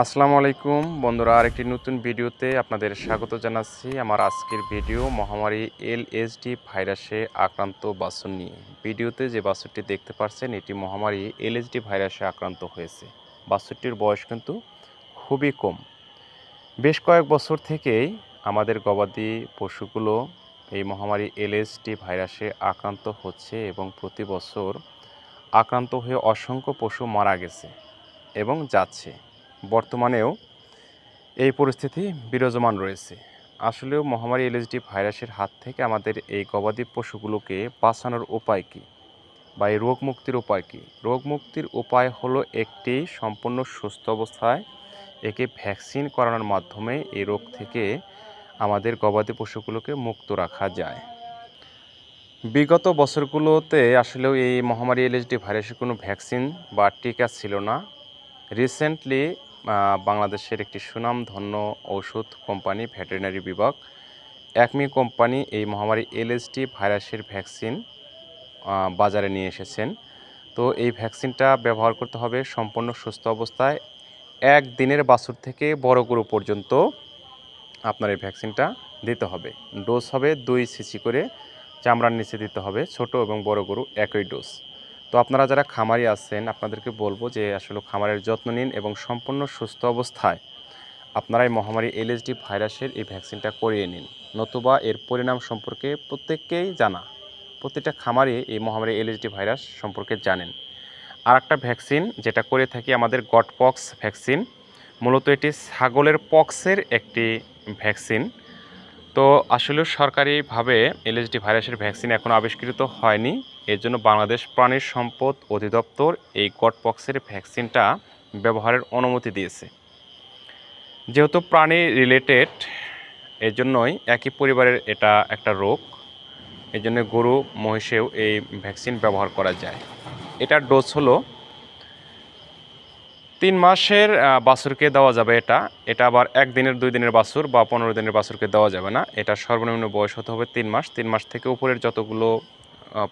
আসসালামু আলাইকুম বন্ধুরা, আরেকটি নতুন ভিডিওতে আপনাদের স্বাগত জানাচ্ছি। আমার আজকের ভিডিও মহামারী এলএসডি ভাইরাসে আক্রান্ত বাছুর নিয়ে। ভিডিওতে যে বাছুরটি দেখতে পাচ্ছেন এটি মহামারী এলএসডি ভাইরাসে আক্রান্ত হয়েছে। বাছুরটির বয়স কিন্তু খুবই কম। বেশ কয়েক বছর থেকেই আমাদের গবাদি পশুগুলো এই মহামারী এলএসডি ভাইরাসে আক্রান্ত হচ্ছে এবং প্রতি বছর আক্রান্ত হয়ে অসংখ্য পশু মারা গেছে এবং যাচ্ছে। বর্তমানেও এই পরিস্থিতি বিরাজমান রয়েছে। আসলেও মহামারী এলএসডি ভাইরাসের হাত থেকে আমাদের এই গবাদি পশুগুলোকে বাঁচানোর উপায় কী, বা এই রোগ মুক্তির উপায় কী? রোগ মুক্তির উপায় হলো একটি, সম্পূর্ণ সুস্থ অবস্থায় একে ভ্যাকসিন করানোর মাধ্যমে এই রোগ থেকে আমাদের গবাদি পশুগুলোকে মুক্ত রাখা যায়। বিগত বছরগুলোতে আসলেও এই মহামারী এলএসডি ভাইরাসের কোনো ভ্যাকসিন বা টিকা ছিল না। রিসেন্টলি বাংলাদেশের একটি সুনামধন্য ঔষধ কোম্পানি, ভেটেরিনারি বিভাগ অ্যাকমি কোম্পানি এই মহামারী এলএসডি ভাইরাসের ভ্যাকসিন বাজারে নিয়ে এসেছেন। তো এই ভ্যাকসিনটা ব্যবহার করতে হবে সম্পূর্ণ সুস্থ অবস্থায়। একদিনের বাছুর থেকে বড় গরু পর্যন্ত আপনার এই ভ্যাকসিনটা দিতে হবে। ডোজ হবে 2 সিসি করে চামড়ার নিচে দিতে হবে। ছোট এবং বড় গরু একই ডোজ। তো আপনারা যারা খামারি আছেন আপনাদেরকে বলবো যে আসলে খামারের যত্ন নিন এবং সম্পূর্ণ সুস্থ অবস্থায় আপনারা এই মহামারী এলএসডি ভাইরাসের এই ভ্যাকসিনটা করিয়ে নিন, নতুবা এর পরিণাম সম্পর্কে প্রত্যেককেই জানা। প্রতিটা খামারি এই মহামারী এলএসডি ভাইরাস সম্পর্কে জানেন। আর একটা ভ্যাকসিন যেটা করে থাকি আমাদের গটপক্স ভ্যাকসিন, মূলত এটি ছাগলের পক্সের একটি ভ্যাকসিন। তো আসলে সরকারিভাবে এলএসডি ভাইরাসের ভ্যাকসিন এখনও আবিষ্কৃত হয়নি। এর জন্য বাংলাদেশ প্রাণী সম্পদ অধিদপ্তর এই গটপক্সের ভ্যাকসিনটা ব্যবহারের অনুমতি দিয়েছে। যেহেতু প্রাণী রিলেটেড, এর জন্যই একই পরিবারের এটা একটা রোগ, এই জন্য গরু মহিষেও এই ভ্যাকসিন ব্যবহার করা যায়। এটার ডোজ হলো 3 মাসের বাছুরকে দেওয়া যাবে। এটা আবার 1 দিনের 2 দিনের বাছুর বা 15 দিনের বাছুরকে দেওয়া যাবে না। এটা সর্বনিম্ন বয়স হতে হবে 3 মাস। 3 মাস থেকে উপরের যতগুলো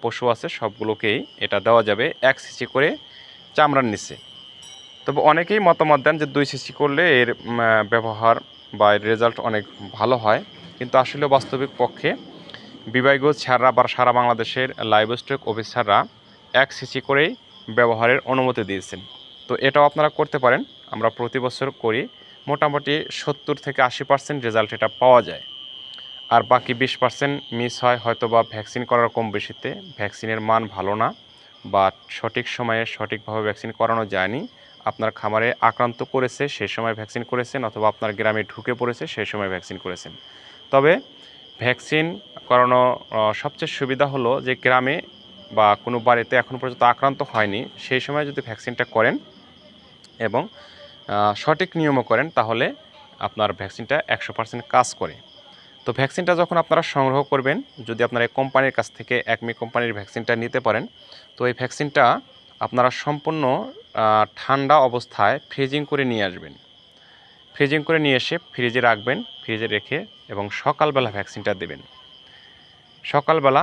পশু আছে সবগুলোকেই এটা দেওয়া যাবে 1 সিসি করে চামড়ার নিচে। তবে অনেকেই মতামত দেন যে 2 সিসি করলে এর ব্যবহার বা এর রেজাল্ট অনেক ভালো হয়, কিন্তু আসলে বাস্তবিক পক্ষে বিভাগীয় ছাড়া বা সারা বাংলাদেশের লাইভস্টক অফিসাররা 1 সিসি করেই ব্যবহারের অনুমতি দিয়েছেন। তো এটাও আপনারা করতে পারেন। আমরা প্রতি বছর করি, মোটামুটি 70 থেকে 80% রেজাল্ট এটা পাওয়া যায়। আর বাকি 20% মিস হয় হয়তো বা ভ্যাকসিন করার কম বেশিতে, ভ্যাকসিনের মান ভালো না, বা সঠিক সময়ে সঠিকভাবে ভ্যাকসিন করানো যায়নি। আপনার খামারে আক্রান্ত করেছে সেই সময় ভ্যাকসিন করেছেন, অথবা আপনার গ্রামে ঢুকে পড়েছে সেই সময় ভ্যাকসিন করেছেন। তবে ভ্যাকসিন করানো সবচেয়ে সুবিধা হলো যে গ্রামে বা কোনো বাড়িতে এখন পর্যন্ত আক্রান্ত হয়নি সেই সময় যদি ভ্যাকসিনটা করেন এবং সঠিক নিয়মও করেন, তাহলে আপনার ভ্যাকসিনটা 100% কাজ করে। তো ভ্যাকসিনটা যখন আপনারা সংগ্রহ করবেন, যদি আপনারা এই কোম্পানির কাছ থেকে অ্যাকমি কোম্পানির ভ্যাকসিনটা নিতে পারেন, তো এই ভ্যাকসিনটা আপনারা সম্পূর্ণ ঠান্ডা অবস্থায় ফ্রিজিং করে নিয়ে আসবেন। ফ্রিজিং করে নিয়ে এসে ফ্রিজে রাখবেন, ফ্রিজে রেখে এবং সকালবেলা ভ্যাকসিনটা দেবেন। সকালবেলা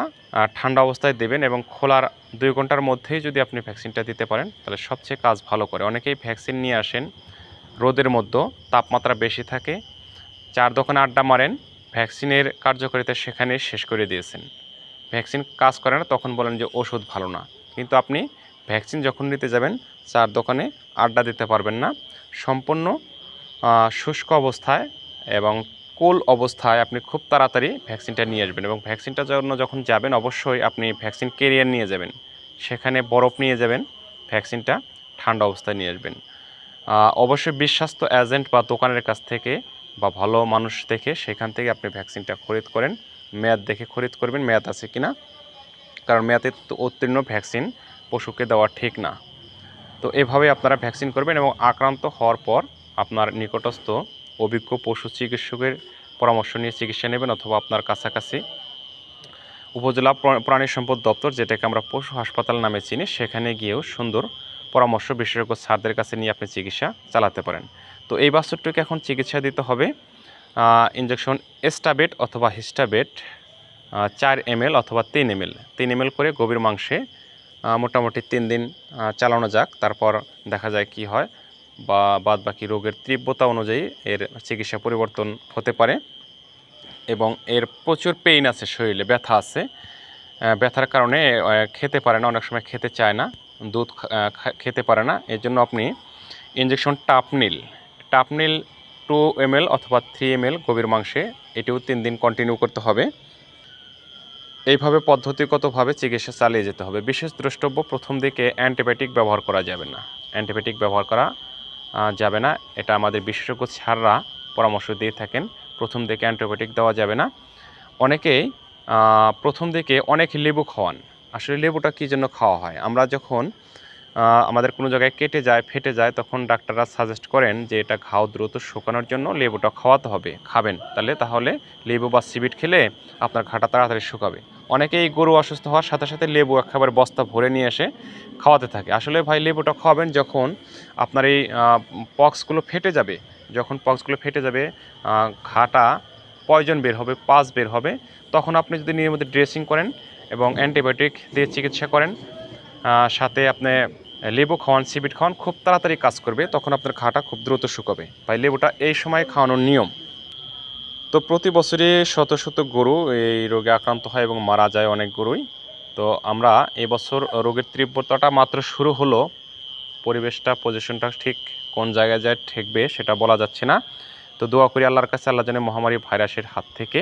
ঠান্ডা অবস্থায় দেবেন এবং খোলার 2 ঘন্টার মধ্যেই যদি আপনি ভ্যাকসিনটা দিতে পারেন তাহলে সবচেয়ে কাজ ভালো করে। অনেকেই ভ্যাকসিন নিয়ে আসেন রোদের মধ্যে, তাপমাত্রা বেশি থাকে, 4 দোকানে আড্ডা মারেন, ভ্যাকসিনের কার্যকারিতা সেখানে শেষ করে দিয়েছেন। ভ্যাকসিন কাজ করে না, তখন বলেন যে ওষুধ ভালো না। কিন্তু আপনি ভ্যাকসিন যখন নিতে যাবেন 4 দোকানে আড্ডা দিতে পারবেন না। সম্পূর্ণ শুষ্ক অবস্থায় এবং কোল অবস্থায় আপনি খুব তাড়াতাড়ি ভ্যাকসিনটা নিয়ে আসবেন। এবং ভ্যাকসিনটার জন্য যখন যাবেন অবশ্যই আপনি ভ্যাকসিন ক্যারিয়ার নিয়ে যাবেন, সেখানে বরফ নিয়ে যাবেন, ভ্যাকসিনটা ঠান্ডা অবস্থায় নিয়ে আসবেন। অবশ্যই বিশ্বস্ত এজেন্ট বা দোকানের কাছ থেকে বা ভালো মানুষ দেখে সেখান থেকে আপনি ভ্যাকসিনটা খরিদ করেন। মেয়াদ দেখে খরিদ করবেন, মেয়াদ আছে কিনা, কারণ মেয়াদে উত্তীর্ণ ভ্যাকসিন পশুকে দেওয়া ঠিক না। তো এভাবে আপনারা ভ্যাকসিন করবেন এবং আক্রান্ত হওয়ার পর আপনার নিকটস্থ অভিজ্ঞ পশু চিকিৎসকের পরামর্শ নিয়ে চিকিৎসা নেবেন, অথবা আপনার কাছাকাছি উপজেলা প্রাণী সম্পদ দপ্তর, যেটাকে আমরা পশু হাসপাতাল নামে চিনি, সেখানে গিয়েও সুন্দর পরামর্শ বিশেষজ্ঞ স্যারদের কাছে নিয়ে আপনি চিকিৎসা চালাতে পারেন। তো এই বাছুরটিকে এখন চিকিৎসা দিতে হবে ইনজেকশন এস্টাবেট অথবা হিস্টাবেট 4 ml অথবা 3 ml 3 ml করে গভীর মাংসে মোটামুটি 3 দিন চালানো যাক, তারপর দেখা যায় কি হয়। বা বাদবাকি রোগের তীব্রতা অনুযায়ী এর চিকিৎসা পরিবর্তন হতে পারে। এবং এর প্রচুর পেইন আছে, শরীরে ব্যথা আছে। ব্যথার কারণে খেতে পারে না, অনেক সময় খেতে চায় না, দুধ খেতে পারে না। এর জন্য আপনি ইঞ্জেকশন টাপনিল 2 ml অথবা 3 ml গভীর মাংসে, এটিও 3 দিন কন্টিনিউ করতে হবে। এইভাবে পদ্ধতিগতভাবে চিকিৎসা চালিয়ে যেতে হবে। বিশেষ দ্রষ্টব্য, প্রথম দিকে অ্যান্টিবায়োটিক ব্যবহার করা যাবে না। অ্যান্টিবায়োটিক ব্যবহার করা যাবে না, এটা আমাদের বিশেষজ্ঞ স্যাররা পরামর্শ দিয়ে থাকেন। প্রথম দিকে অ্যান্টিবায়োটিক দেওয়া যাবে না। অনেকেই প্রথম দিকে অনেক লেবু খাওয়ান। আসলে লেবুটা কী জন্য খাওয়া হয়? আমরা যখন আমাদের কোনো জায়গায় কেটে যায়, ফেটে যায়, তখন ডাক্তাররা সাজেস্ট করেন যে এটা ঘাও দ্রুত শুকানোর জন্য লেবুটা খাওয়াতে হবে, খাবেন। তাহলে লেবু বা সিবিট খেলে আপনার ঘাটা তাড়াতাড়ি শুকাবে। অনেকেই গরু অসুস্থ হওয়ার সাথে সাথে লেবু একেবারে বস্তা ভরে নিয়ে এসে খাওয়াতে থাকে। আসলে ভাই, লেবুটা খাওয়াবেন যখন আপনার এই পক্সগুলো ফেটে যাবে। যখন পক্সগুলো ফেটে যাবে, ঘাটা পয়জন বের হবে, পাস বের হবে, তখন আপনি যদি নিয়মিত ড্রেসিং করেন এবং অ্যান্টিবায়োটিক দিয়ে চিকিৎসা করেন, সাথে আপনি লেবু খাওয়ান, সিবিট খাওয়ান, খুব তাড়াতাড়ি কাজ করবে। তখন আপনার ঘাটা খুব দ্রুত শুকাবে। ভাই, লেবুটা এই সময় খাওয়ানোর নিয়ম। তো প্রতি বছরই শত শত গরু এই রোগে আক্রান্ত হয় এবং মারা যায় অনেক গরুই। তো আমরা এবছর রোগের তীব্রতাটা মাত্র শুরু হলো, পরিবেশটা, পজিশনটা ঠিক কোন জায়গায় যায় ঠেকবে সেটা বলা যাচ্ছে না। তো দোয়া করি আল্লাহর কাছে, আল্লাহ যেন মহামারী ভাইরাসের হাত থেকে,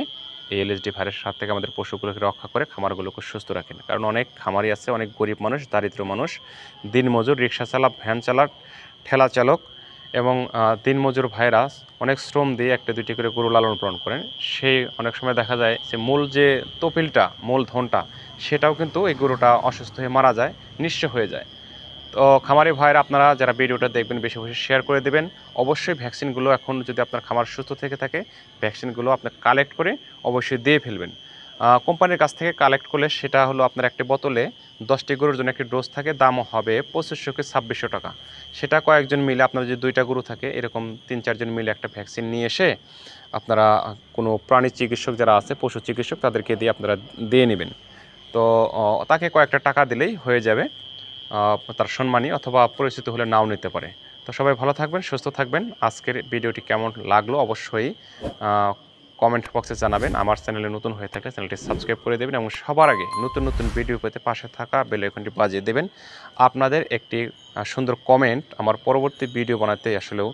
এই এলএসডি ভাইরাসের হাত থেকে আমাদের পশুগুলোকে রক্ষা করে খামারগুলোকে সুস্থ রাখেন। কারণ অনেক খামারি আছে, অনেক গরিব মানুষ, দারিদ্র মানুষ, দিনমজুর, রিক্সা চালক, ভ্যান চালক, ঠেলা চালক এবং দিনমজুর ভাইরাস অনেক শ্রম দিয়ে একটা দুইটি করে গরু লালন পালন করেন। সেই অনেক সময় দেখা যায় যে মূল যে তপিলটা, মূল ধনটা, সেটাও কিন্তু এই গরুটা অসুস্থ হয়ে মারা যায়, নিঃস্ব হয়ে যায়। তো খামারি ভাইরা, আপনারা যারা ভিডিওটা দেখবেন বেশি বেশি শেয়ার করে দেবেন। অবশ্যই ভ্যাকসিনগুলো এখন যদি আপনার খামার সুস্থ থেকে থাকে, ভ্যাকসিনগুলো আপনি কালেক্ট করে অবশ্যই দিয়ে ফেলবেন। কোম্পানির কাছ থেকে কালেক্ট করলে সেটা হলো আপনার একটি বোতলে 10টি গরুর জন্য একটি ডোজ থাকে, দাম হবে 2500 কি 2600 টাকা। সেটা কয়েকজন মিলে, আপনার যদি 2টা গরু থাকে, এরকম 3-4 জন মিলে একটা ভ্যাকসিন নিয়ে এসে আপনারা কোনো প্রাণী চিকিৎসক যারা আছে, পশু চিকিৎসক, তাদেরকে দিয়ে আপনারা দিয়ে নেবেন। তো তাকে কয়েকটা টাকা দিলেই হয়ে যাবে, তার সম্মানী অথবা পরিচিত হলে নাও নিতে পারে। তো সবাই ভালো থাকবেন, সুস্থ থাকবেন। আজকের ভিডিওটি কেমন লাগলো অবশ্যই কমেন্ট বক্সে জানাবেন। আমার চ্যানেলে নতুন হয়ে থাকলে চ্যানেলটি সাবস্ক্রাইব করে দেবেন এবং সবার আগে নতুন নতুন ভিডিও পেতে পাশে থাকা বেল আইকনটি বাজিয়ে দেবেন। আপনাদের একটি সুন্দর কমেন্ট আমার পরবর্তী ভিডিও বানাতে আসলেও